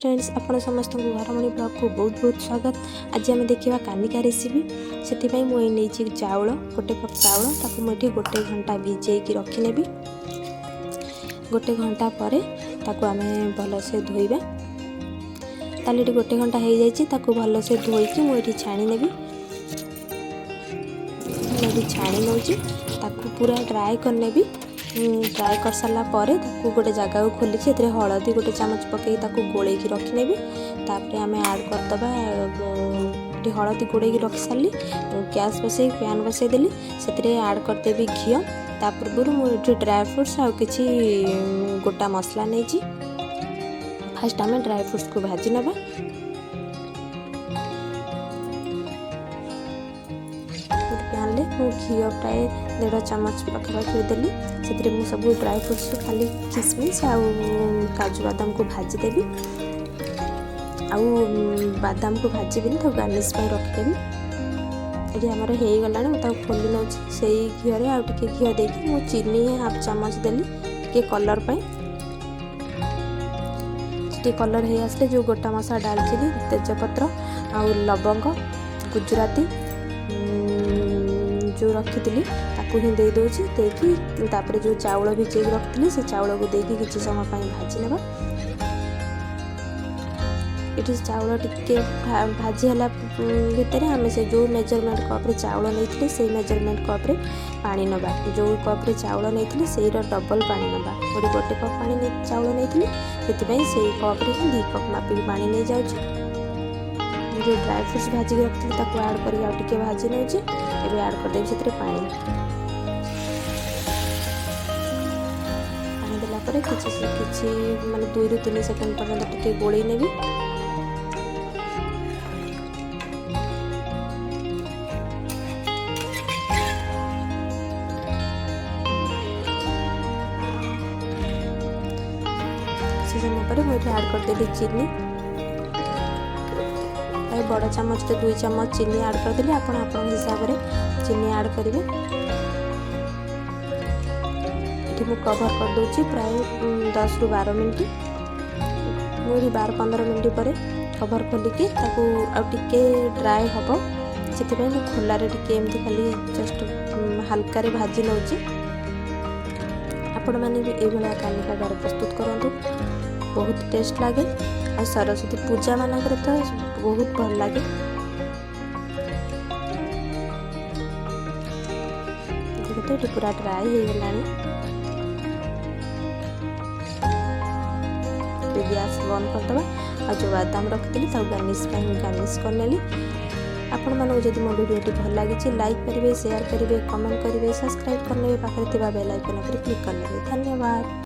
Friends आपण समस्त को घरमणी ब्लॉग को बहुत बहुत स्वागत। आज आम देखा कानिका रेसिपी से मुझे चाउल गोटे कप चाउल ताको मुझे गोटे घंटा भिजे रखिनेबी। गोटे घंटा पर ताको आम भलसे धोइबा। ताले गोटे घंटा हो जाए भलसे धोईकी मुझे छाणी नेबी। मुझे छाणी नौची पूरा ड्राए करनेबी। ड्राए कर सारा पर गोटे जगह को खोली हलदी गोटे चामच पकई गोले रखिनेबी। तापर आम ऐड करदबा हलदी गोड़े रखी सारी गैस बसई पैन बसई देली से ऐड करदेवी घी। ता पूर्व मुझे ड्राई फ्रूट्स आ कि गोटा मसला नहीं। फास्ट आम ड्राई फ्रूट्स को भाजी नवा। पैन में घी प्राय 1.5 चम्मच पखापाखि देली से सब ड्राई फ्रूट्स खाली किसमिश आ काजू बादाम को भाजी देवी। आउ बादाम को भाजीबिनी तो गार्निश रखिदेवी। ये आमर हो गला खोली नौ से घी आगे घी देकी मु चीनी 1/2 चम्मच देली टे कलर कलर हो आसले जो गोटा मसला डालचिनी तेजपत्र आ लवंग गुजराती जो रखी ताकू ही दे दूची देकी तापर जो चाउल भिजे रखी से चाउल को देकी किसी समय भाजी नवा। ये चाउल टिके भाजी है भितर आम से जो मेजरमेंट कप रे चाउल नहीं से मेजरमेंट कप रे पानी नवा। जो कप रे चाउल नहीं से डबल पानी नवा। गोटे कप पानी चाउल नहीं से कप रे 2 कप मापिक पानी नहीं जाऊँ। जो ड्राई फ्रूट्स भाजी रखी ऐड कर भाजी नौ ए ऐड करदेवी से पानी देला किसी माने 2 ରୁ 3 सेकंड पर्यंत टिके गोले नेबी। किसी समय पर मुझे ऐड करदेली चीनी बड़ चामच तो 2 चम्मच चीनी ऐड करदेली। आपण हिसाब से चीनी ऐड करेंगे। ये मुझे कवर कर दूची प्राय 10 ରୁ 12 मिनट। मुझे 12-15 मिनट पर कवर खोलिकी टे ड्राए हम से खोलारे टे खाली जस्ट हल्का भाजी नौ। आपण मैंने भी ये कानिका घर प्रस्तुत करूँ बहुत टेस्ट लगे। और सरस्वती पूजा मानक तो बहुत भल लगे। देखो ये पूरा ड्राई हो गला। गैस बंद करदे और जो बादाम रखी गार्निश कर नेली। आपण मानक जदि मो वीडियो भल लगी लाइक करेंगे, शेयर करेंगे, कमेंट करेंगे, सब्सक्राइब करने पाखे बेल आइकन पर क्लिक करने। धन्यवाद।